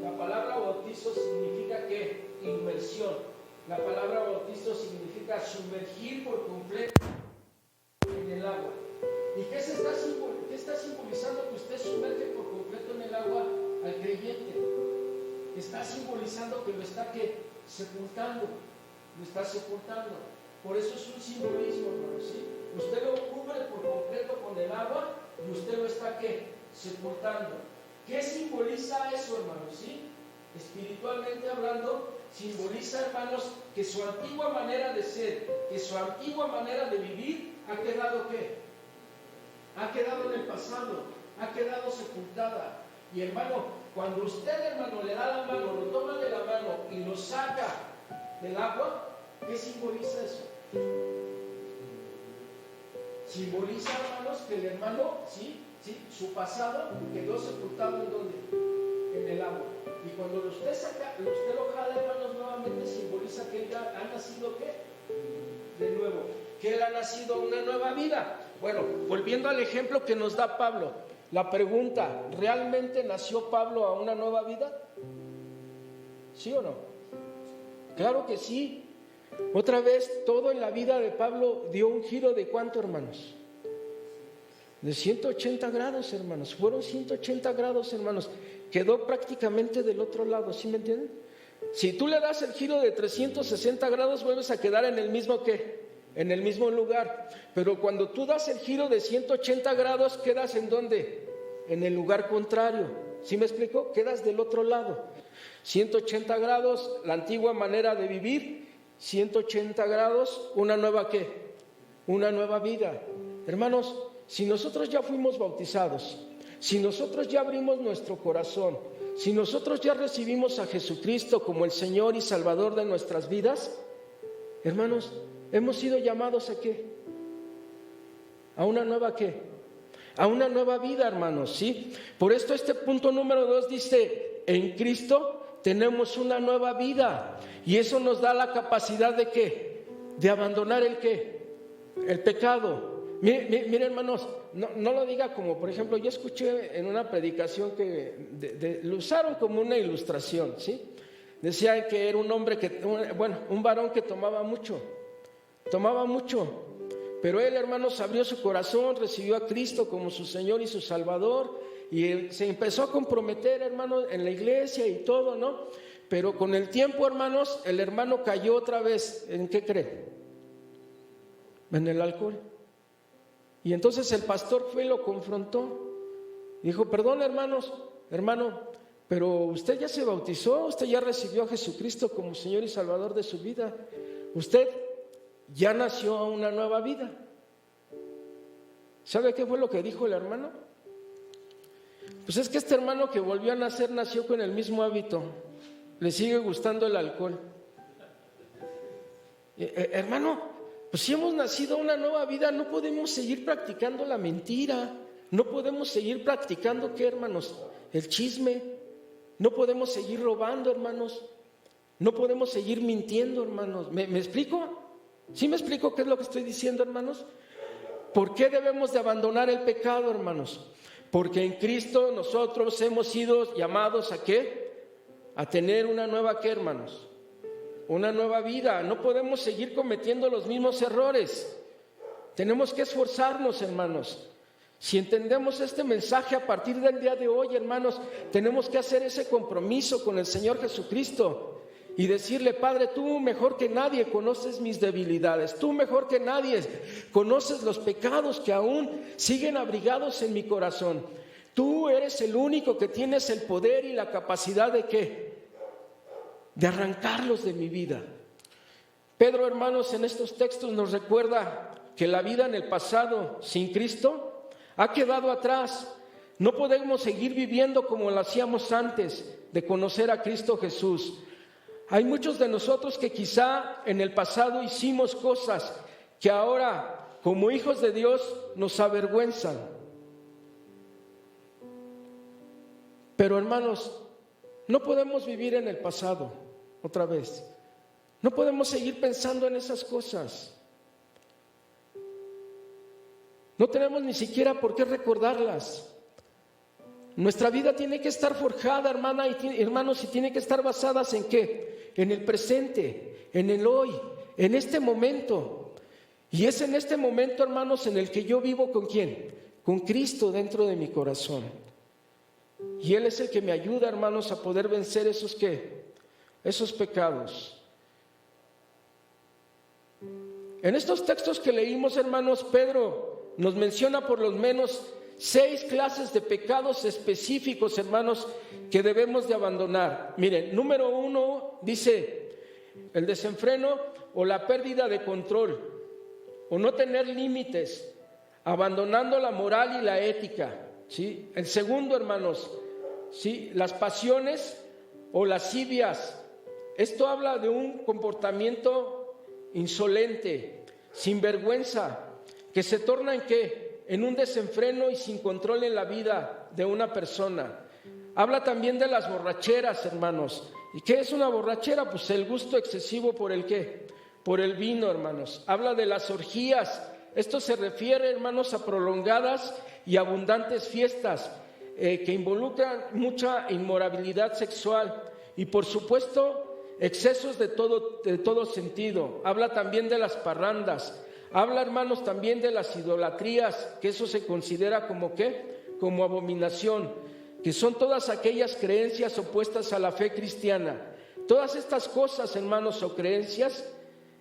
la palabra bautizo significa que inmersión. La palabra bautizo significa sumergir por completo en el agua. ¿Y qué está simbolizando que usted sumerge por completo en el agua al creyente? Está simbolizando que lo está sepultando. Lo está sepultando. Por eso es un simbolismo, hermano, ¿sí? Usted lo cubre por completo con el agua y usted lo está sepultando. ¿Qué simboliza eso, hermanos? ¿Sí? Espiritualmente hablando, simboliza, hermanos, que su antigua manera de ser, que su antigua manera de vivir ha quedado ¿qué? Ha quedado en el pasado, ha quedado sepultada. Y hermano, cuando usted, hermano, le da la mano, lo toma de la mano y lo saca del agua, ¿qué simboliza eso? Simboliza, hermanos, que el hermano, sí, su pasado quedó sepultado ¿en dónde? En el agua. Y cuando usted lo jala, hermanos, nuevamente simboliza que él ya ha nacido ¿qué? De nuevo, que él ha nacido una nueva vida. Bueno, volviendo al ejemplo que nos da Pablo, la pregunta, ¿realmente nació Pablo a una nueva vida? ¿Sí o no? Claro que sí. Otra vez, todo en la vida de Pablo dio un giro de ¿cuánto, hermanos? De 180 grados, hermanos. Fueron 180 grados, hermanos. Quedó prácticamente del otro lado, ¿sí me entienden? Si tú le das el giro de 360 grados, vuelves a quedar en el mismo ¿qué? En el mismo lugar. Pero cuando tú das el giro de 180 grados, ¿quedas en dónde? En el lugar contrario. ¿Sí me explico? Quedas del otro lado. 180 grados, la antigua manera de vivir. 180 grados, una nueva ¿qué? Una nueva vida. Hermanos, si nosotros ya fuimos bautizados, si nosotros ya abrimos nuestro corazón, si nosotros ya recibimos a Jesucristo como el Señor y Salvador de nuestras vidas, hermanos, hemos sido llamados ¿a qué? ¿A una nueva qué? A una nueva vida, hermanos, ¿sí? Por esto este punto número 2 dice, en Cristo tenemos una nueva vida. Y eso nos da la capacidad de ¿qué? De abandonar el ¿qué? El pecado. Mire, hermanos, no lo diga como, por ejemplo, yo escuché en una predicación que lo usaron como una ilustración, ¿sí? Decían que era un hombre un varón que tomaba mucho, pero él, hermanos, abrió su corazón, recibió a Cristo como su Señor y su Salvador, y se empezó a comprometer, hermanos, en la iglesia y todo, ¿no? Pero con el tiempo, hermanos, el hermano cayó otra vez. ¿En qué cree? En el alcohol. Y entonces el pastor fue y lo confrontó. Dijo: perdón, hermano, pero usted ya se bautizó, usted ya recibió a Jesucristo como Señor y Salvador de su vida. Usted ya nació a una nueva vida. ¿Sabe qué fue lo que dijo el hermano? Pues es que este hermano que volvió a nacer nació con el mismo hábito. Le sigue gustando el alcohol. Hermano, pues si hemos nacido una nueva vida, no podemos seguir practicando la mentira. No podemos seguir practicando, ¿qué, hermanos? El chisme. No podemos seguir robando, hermanos. No podemos seguir mintiendo, hermanos. ¿Me explico? ¿Sí me explico qué es lo que estoy diciendo, hermanos? ¿Por qué debemos de abandonar el pecado, hermanos? Porque en Cristo nosotros hemos sido llamados ¿a qué? A tener una nueva, ¿qué, hermanos? Una nueva vida. No podemos seguir cometiendo los mismos errores. Tenemos que esforzarnos, hermanos. Si entendemos este mensaje a partir del día de hoy, hermanos, tenemos que hacer ese compromiso con el Señor Jesucristo y decirle: Padre, tú mejor que nadie conoces mis debilidades, tú mejor que nadie conoces los pecados que aún siguen abrigados en mi corazón. Tú eres el único que tienes el poder y la capacidad de ¿qué? De arrancarlos de mi vida. Pedro, hermanos, en estos textos nos recuerda que la vida en el pasado sin Cristo ha quedado atrás. No podemos seguir viviendo como lo hacíamos antes de conocer a Cristo Jesús. Hay muchos de nosotros que quizá en el pasado hicimos cosas que ahora, como hijos de Dios, nos avergüenzan. Pero, hermanos, no podemos vivir en el pasado otra vez. No podemos seguir pensando en esas cosas. No tenemos ni siquiera por qué recordarlas. Nuestra vida tiene que estar forjada, hermanos, y tiene que estar basadas ¿en qué? En el presente, en el hoy, en este momento. Y es en este momento, hermanos, en el que yo vivo ¿con quién? Con Cristo dentro de mi corazón. Y Él es el que me ayuda, hermanos, a poder vencer esos ¿qué? Esos pecados. En estos textos que leímos, hermanos, Pedro nos menciona por lo menos 6 clases de pecados específicos, hermanos, que debemos de abandonar. Miren, número 1 dice el desenfreno o la pérdida de control, o no tener límites, abandonando la moral y la ética, ¿sí? El segundo, hermanos, ¿sí? Las pasiones o lascivias. Esto habla de un comportamiento insolente, sin vergüenza, que se torna ¿en qué? En un desenfreno y sin control en la vida de una persona. Habla también de las borracheras, hermanos. ¿Y qué es una borrachera? Pues el gusto excesivo por el ¿qué? Por el vino, hermanos. Habla de las orgías. Esto se refiere, hermanos, a prolongadas y abundantes fiestas que involucran mucha inmoralidad sexual y, por supuesto, excesos de todo sentido. Habla también de las parrandas. Habla, hermanos, también de las idolatrías, que eso se considera como ¿qué? Como abominación, que son todas aquellas creencias opuestas a la fe cristiana. Todas estas cosas, hermanos, o creencias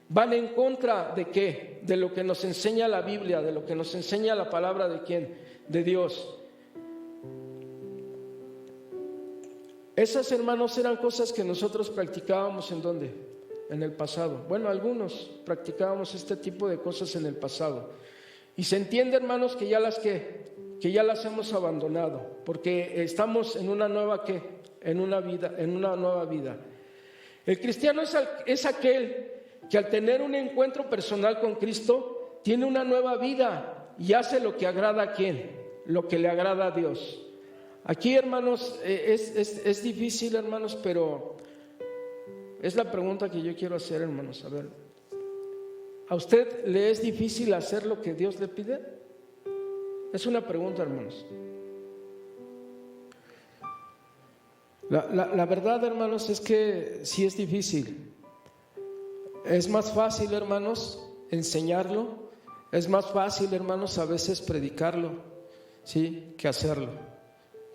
van en contra de ¿qué? De lo que nos enseña la Biblia, de lo que nos enseña la palabra de ¿quién? De Dios. Esas, hermanos, eran cosas que nosotros practicábamos ¿en dónde? En el pasado. Bueno, algunos practicábamos este tipo de cosas en el pasado. Y se entiende, hermanos, que ya las hemos abandonado, porque estamos en una nueva ¿qué? En una nueva vida. El cristiano es aquel que al tener un encuentro personal con Cristo tiene una nueva vida y hace lo que agrada ¿a quién? Lo que le agrada a Dios. Aquí, hermanos, es difícil, hermanos, pero es la pregunta que yo quiero hacer, hermanos. A ver, ¿A usted le es difícil hacer lo que Dios le pide? Es una pregunta, hermanos. La verdad, hermanos, es que sí es difícil. Es más fácil, hermanos, enseñarlo. Es más fácil, hermanos, a veces predicarlo, ¿sí?, que hacerlo.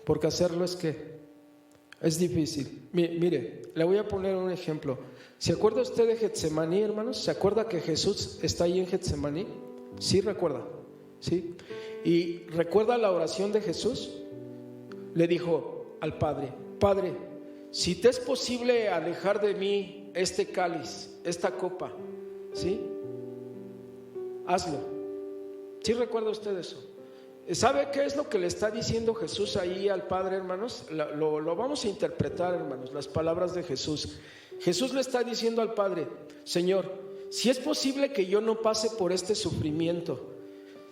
Porque hacerlo es difícil. Mire, le voy a poner un ejemplo. ¿Se acuerda usted de Getsemaní, hermanos? ¿Se acuerda que Jesús está ahí en Getsemaní? Sí, recuerda, ¿sí? Y recuerda la oración de Jesús. Le dijo al Padre: Padre, si te es posible alejar de mí este cáliz, esta copa, ¿sí?, hazlo. ¿Sí recuerda usted eso? ¿Sabe qué es lo que le está diciendo Jesús ahí al Padre, hermanos? Lo vamos a interpretar, hermanos, las palabras de Jesús. Jesús le está diciendo al Padre: Señor, si es posible que yo no pase por este sufrimiento,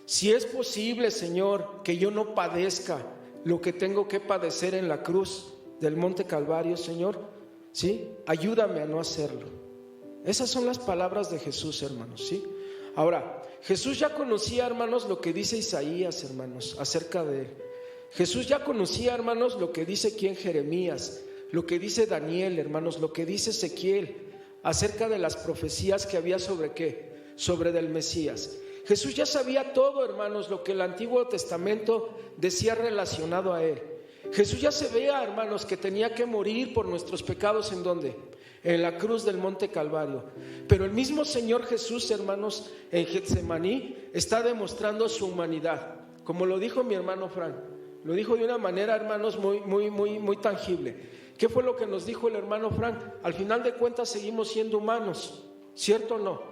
si es posible, Señor, que yo no padezca lo que tengo que padecer en la cruz del Monte Calvario, Señor, ¿sí?, ayúdame a no hacerlo. Esas son las palabras de Jesús, hermanos, ¿sí? Ahora, Jesús ya conocía, hermanos, lo que dice Isaías, hermanos, acerca de él. Jesús ya conocía, hermanos, lo que dice aquí en Jeremías, lo que dice Daniel, hermanos, lo que dice Ezequiel, acerca de las profecías que había sobre ¿qué? Sobre del Mesías. Jesús ya sabía todo, hermanos, lo que el Antiguo Testamento decía relacionado a él. Jesús ya sabía, hermanos, que tenía que morir por nuestros pecados. ¿En dónde? En la cruz del Monte Calvario. Pero el mismo Señor Jesús, hermanos, en Getsemaní está demostrando su humanidad, como lo dijo mi hermano Frank. Lo dijo de una manera, hermanos, muy tangible. ¿Qué fue lo que nos dijo el hermano Frank? Al final de cuentas seguimos siendo humanos, ¿cierto o no?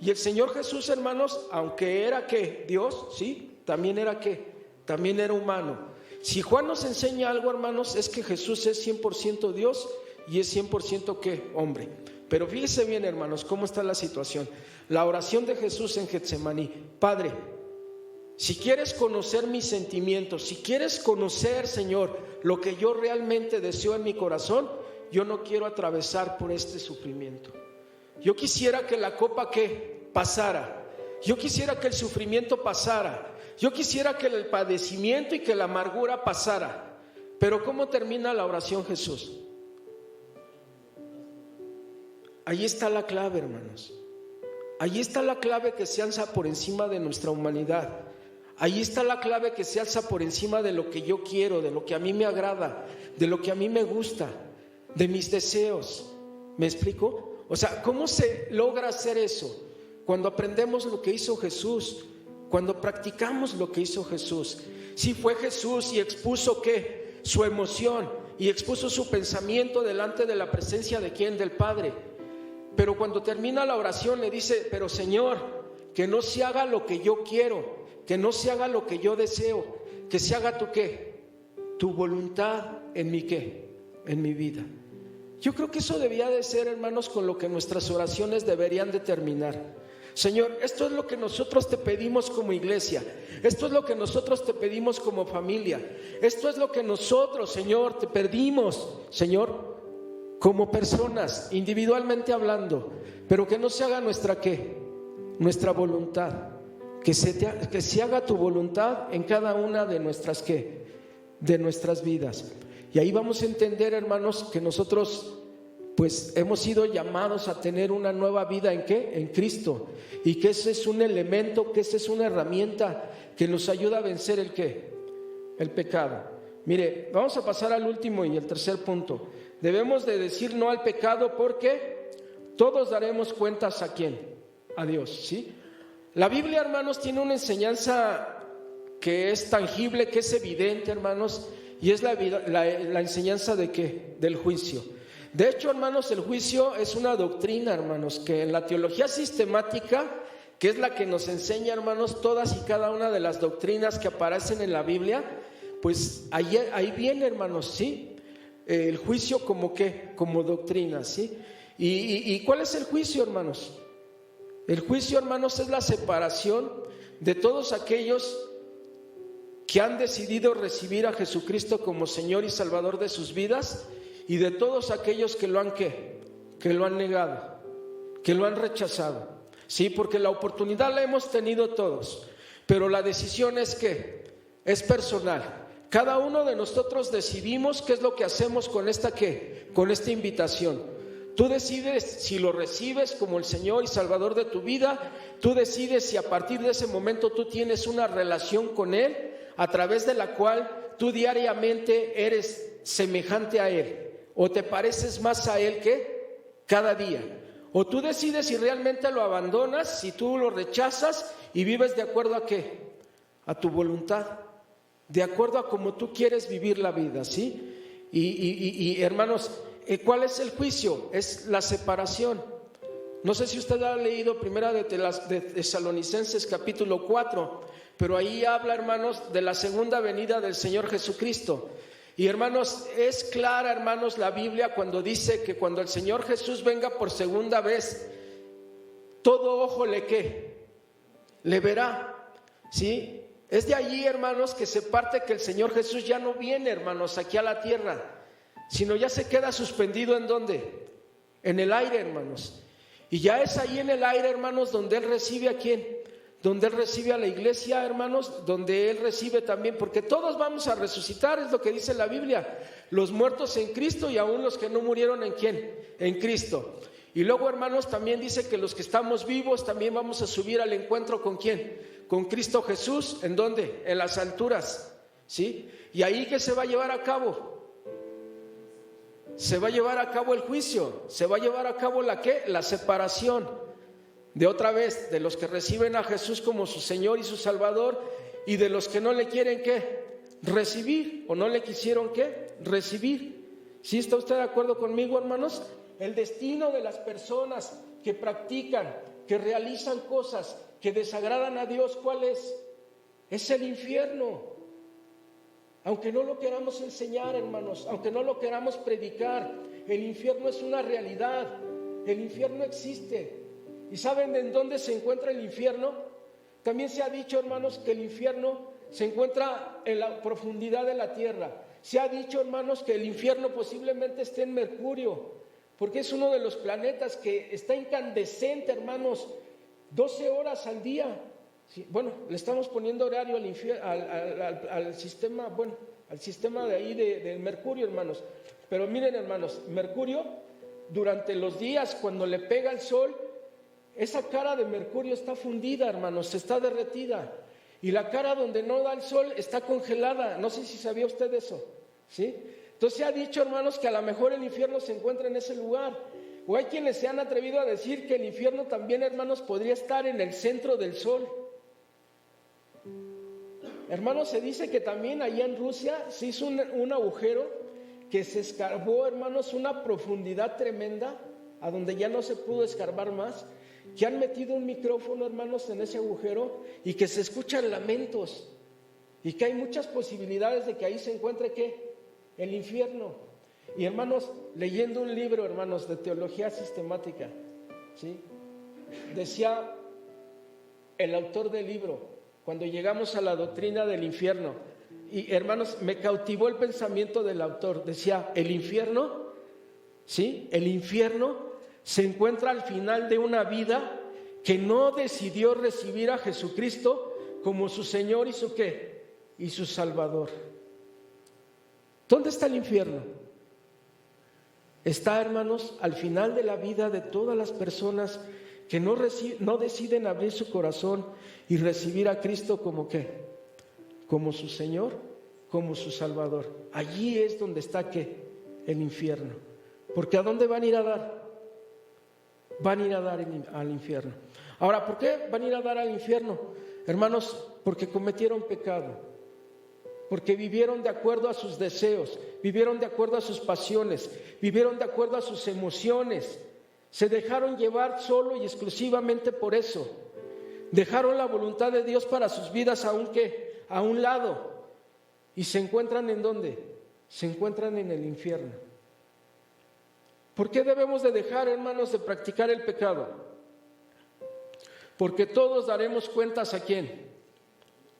Y el Señor Jesús, hermanos, aunque era ¿qué? Dios, ¿sí? También era ¿qué? También era humano. Si Juan nos enseña algo, hermanos, es que Jesús es 100% Dios y es 100% ¿qué? Hombre. Pero fíjese bien, hermanos, cómo está la situación. La oración de Jesús en Getsemaní: Padre, si quieres conocer mis sentimientos, si quieres conocer, Señor, lo que yo realmente deseo en mi corazón, yo no quiero atravesar por este sufrimiento. Yo quisiera que la copa ¿qué? Pasara. Yo quisiera que el sufrimiento pasara. Yo quisiera que el padecimiento y que la amargura pasara. Pero ¿cómo termina la oración Jesús? Ahí está la clave, hermanos. Ahí está la clave que se alza por encima de nuestra humanidad. Ahí está la clave que se alza por encima de lo que yo quiero, de lo que a mí me agrada, de lo que a mí me gusta, de mis deseos. ¿Me explico? O sea, ¿cómo se logra hacer eso? Cuando aprendemos lo que hizo Jesús, cuando practicamos lo que hizo Jesús. Sí, fue Jesús y expuso ¿qué? Su emoción, y expuso su pensamiento delante de la presencia de ¿quién? Del Padre. Pero cuando termina la oración le dice: pero Señor, que no se haga lo que yo quiero, que no se haga lo que yo deseo, que se haga tu ¿qué? Tu voluntad en mi ¿qué? En mi vida. Yo creo que eso debía de ser, hermanos, con lo que nuestras oraciones deberían de terminar. Señor, esto es lo que nosotros te pedimos como iglesia. Esto es lo que nosotros te pedimos como familia. Esto es lo que nosotros, Señor, te pedimos, Señor, como personas, individualmente hablando. Pero que no se haga nuestra ¿qué? Nuestra voluntad. Que se haga tu voluntad en cada una de nuestras ¿qué? De nuestras vidas. Y ahí vamos a entender, hermanos, que nosotros pues hemos sido llamados a tener una nueva vida ¿en qué? En Cristo. Y que ese es un elemento, que esa es una herramienta que nos ayuda a vencer ¿el qué? El pecado. Mire, vamos a pasar al último y el tercer punto. Debemos de decir no al pecado porque todos daremos cuentas ¿a quién? A Dios, ¿sí? La Biblia, hermanos, tiene una enseñanza que es tangible, que es evidente, hermanos, y es la enseñanza de ¿qué? Del juicio. De hecho, hermanos, el juicio es una doctrina, hermanos, que en la teología sistemática, que es la que nos enseña, hermanos, todas y cada una de las doctrinas que aparecen en la Biblia, pues ahí viene, hermanos, ¿sí? El juicio como ¿qué? Como doctrina, ¿sí? ¿Y cuál es el juicio, hermanos? El juicio, hermanos, es la separación de todos aquellos que han decidido recibir a Jesucristo como Señor y Salvador de sus vidas, y de todos aquellos que lo han ¿qué? Que lo han negado, que lo han rechazado. Sí, porque la oportunidad la hemos tenido todos, pero la decisión es que es personal. Cada uno de nosotros decidimos qué es lo que hacemos con esta invitación. Tú decides si lo recibes como el Señor y Salvador de tu vida. Tú decides si a partir de ese momento tú tienes una relación con Él, a través de la cual tú diariamente eres semejante a Él, o te pareces más a Él que cada día. O tú decides si realmente lo abandonas, si tú lo rechazas y vives de acuerdo a ¿qué? A tu voluntad, de acuerdo a cómo tú quieres vivir la vida, ¿sí? Y hermanos, ¿cuál es el juicio? Es la separación. No sé si usted ha leído Primera de Tesalonicenses capítulo 4, pero ahí habla, hermanos, de la segunda venida del Señor Jesucristo. Y hermanos, es clara, hermanos, la Biblia cuando dice que cuando el Señor Jesús venga por segunda vez, todo ojo le verá, ¿sí? Es de allí, hermanos, que se parte que el Señor Jesús ya no viene, hermanos, aquí a la tierra, sino ya se queda suspendido ¿en dónde? En el aire, hermanos. Y ya es ahí en el aire, hermanos, donde Él recibe ¿a quién? Donde Él recibe a la iglesia, hermanos, donde Él recibe también, porque todos vamos a resucitar, es lo que dice la Biblia, los muertos en Cristo y aún los que no murieron ¿en quién? En Cristo. Y luego, hermanos, también dice que los que estamos vivos también vamos a subir al encuentro ¿con quién? Con Cristo Jesús. ¿En dónde? En las alturas, ¿sí? Y ahí ¿qué se va a llevar a cabo? Se va a llevar a cabo el juicio, se va a llevar a cabo la separación de otra vez, de los que reciben a Jesús como su Señor y su Salvador y de los que no le quieren recibir o no le quisieron recibir. ¿Sí está usted de acuerdo conmigo, hermanos? El destino de las personas que practican, que realizan cosas que desagradan a Dios, ¿cuál es? Es el infierno. Aunque no lo queramos enseñar, hermanos, aunque no lo queramos predicar, el infierno es una realidad, el infierno existe. ¿Y saben en dónde se encuentra el infierno? También se ha dicho, hermanos, que el infierno se encuentra en la profundidad de la tierra. Se ha dicho, hermanos, que el infierno posiblemente esté en Mercurio, porque es uno de los planetas que está incandescente, hermanos, 12 horas al día. Sí, bueno, le estamos poniendo horario al sistema, bueno, al sistema de ahí del Mercurio, hermanos. Pero miren, hermanos, Mercurio, durante los días cuando le pega el sol, esa cara de Mercurio está fundida, hermanos, está derretida. Y la cara donde no da el sol está congelada. No sé si sabía usted eso, ¿sí? Entonces se ha dicho, hermanos, que a lo mejor el infierno se encuentra en ese lugar. O hay quienes se han atrevido a decir que el infierno también, hermanos, podría estar en el centro del sol. Hermanos, se dice que también allá en Rusia se hizo un agujero que se escarbó, hermanos, una profundidad tremenda, a donde ya no se pudo escarbar más, que han metido un micrófono, hermanos, en ese agujero y que se escuchan lamentos y que hay muchas posibilidades de que ahí se encuentre ¿qué? El infierno. Y hermanos, leyendo un libro, hermanos, de teología sistemática, ¿sí? Decía el autor del libro, cuando llegamos a la doctrina del infierno, y hermanos, me cautivó el pensamiento del autor. Decía, el infierno, ¿sí? El infierno se encuentra al final de una vida que no decidió recibir a Jesucristo como su Señor y su ¿qué? Y su Salvador. ¿Dónde está el infierno? Está, hermanos, al final de la vida de todas las personas que no deciden abrir su corazón y recibir a Cristo como ¿qué? Como su Señor, como su Salvador. Allí es donde está ¿qué? El infierno. Porque ¿a dónde van a ir a dar? Van a ir a dar al infierno. Ahora, ¿por qué van a ir a dar al infierno? Hermanos, porque cometieron pecado. Porque vivieron de acuerdo a sus deseos, vivieron de acuerdo a sus pasiones, vivieron de acuerdo a sus emociones. Se dejaron llevar solo y exclusivamente por eso. Dejaron la voluntad de Dios para sus vidas a un lado. ¿Y se encuentran en dónde? Se encuentran en el infierno. ¿Por qué debemos de dejar, hermanos, de practicar el pecado? Porque todos daremos cuentas ¿a quién?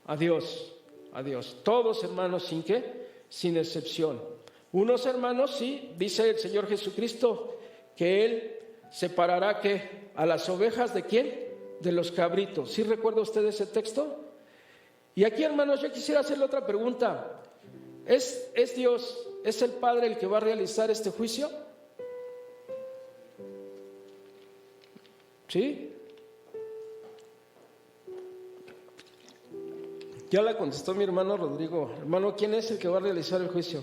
A Dios. A Dios. Todos, hermanos, ¿sin qué? Sin excepción. Unos, hermanos, sí, dice el Señor Jesucristo que Él separará ¿qué? A las ovejas ¿de quién? de los cabritos. ¿Sí recuerda usted ese texto? Y aquí, hermanos, yo quisiera hacerle otra pregunta. ¿Es Dios, es el Padre el que va a realizar este juicio? ¿Sí? Ya la contestó mi hermano Rodrigo. Hermano, ¿quién es el que va a realizar el juicio?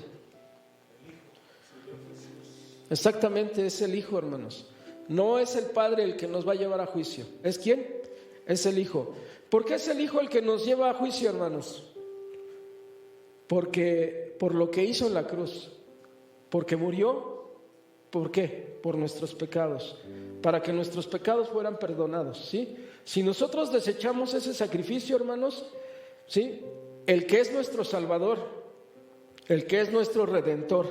Exactamente, es el Hijo, hermanos. No es el Padre el que nos va a llevar a juicio. ¿Es quién? Es el Hijo. ¿Por qué es el Hijo el que nos lleva a juicio, hermanos? Porque por lo que hizo en la cruz. Porque murió. ¿Por qué? Por nuestros pecados. Para que nuestros pecados fueran perdonados, ¿sí? Si nosotros desechamos ese sacrificio, hermanos, ¿sí? El que es nuestro Salvador, el que es nuestro Redentor,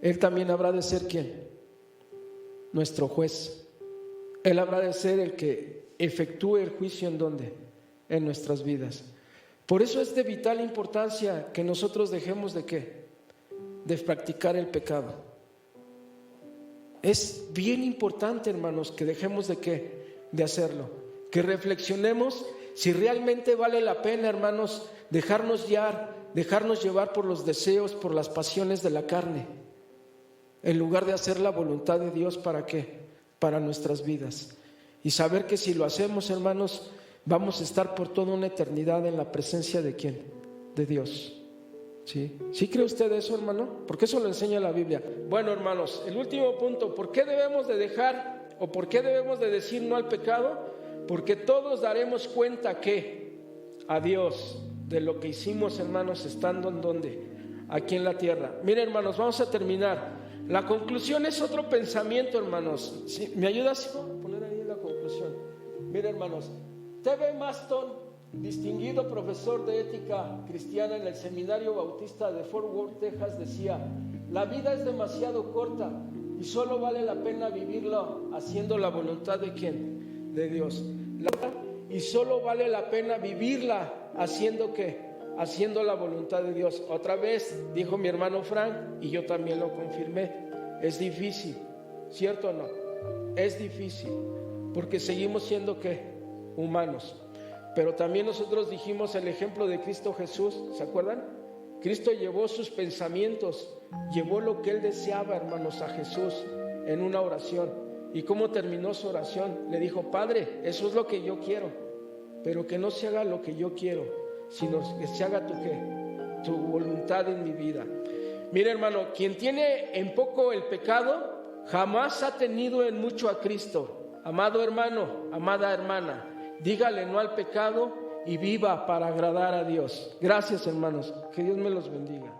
Él también habrá de ser ¿quién? Nuestro juez. Él habrá de ser el que efectúe el juicio. ¿En dónde? En nuestras vidas. Por eso es de vital importancia que nosotros dejemos de ¿qué? De practicar el pecado. Es bien importante, hermanos, que dejemos de ¿qué? De hacerlo. Que reflexionemos si realmente vale la pena, hermanos, dejarnos llevar por los deseos, por las pasiones de la carne, en lugar de hacer la voluntad de Dios. ¿Para qué? Para nuestras vidas. Y saber que si lo hacemos, hermanos, vamos a estar por toda una eternidad en la presencia ¿de quién? De Dios. ¿Sí? ¿Sí cree usted eso, hermano? Porque eso lo enseña la Biblia. Bueno, hermanos, el último punto. ¿Por qué debemos de dejar o por qué debemos de decir no al pecado? Porque todos daremos cuenta ¿qué? A Dios de lo que hicimos, hermanos, estando en donde, aquí en la tierra. Miren, hermanos, vamos a terminar. La conclusión es otro pensamiento, hermanos. ¿Sí? ¿Me ayudas a poner ahí la conclusión? Miren, hermanos, T.B. Maston, distinguido profesor de ética cristiana en el Seminario Bautista de Fort Worth, Texas, decía: la vida es demasiado corta y solo vale la pena vivirla haciendo la voluntad ¿de quién? De Dios. Y solo vale la pena vivirla haciendo ¿qué? Haciendo la voluntad de Dios. Otra vez dijo mi hermano Frank, y yo también lo confirmé, es difícil, ¿cierto o no? Es difícil, porque seguimos siendo ¿qué? Humanos. Pero también nosotros dijimos el ejemplo de Cristo Jesús, ¿se acuerdan? Cristo llevó sus pensamientos, llevó lo que Él deseaba, hermanos, a Jesús en una oración. ¿Y cómo terminó su oración? Le dijo: Padre, eso es lo que yo quiero, pero que no se haga lo que yo quiero, sino que se haga tu voluntad en mi vida. Mira, hermano, quien tiene en poco el pecado, jamás ha tenido en mucho a Cristo. Amado hermano, amada hermana, dígale no al pecado y viva para agradar a Dios. Gracias, hermanos. Que Dios me los bendiga.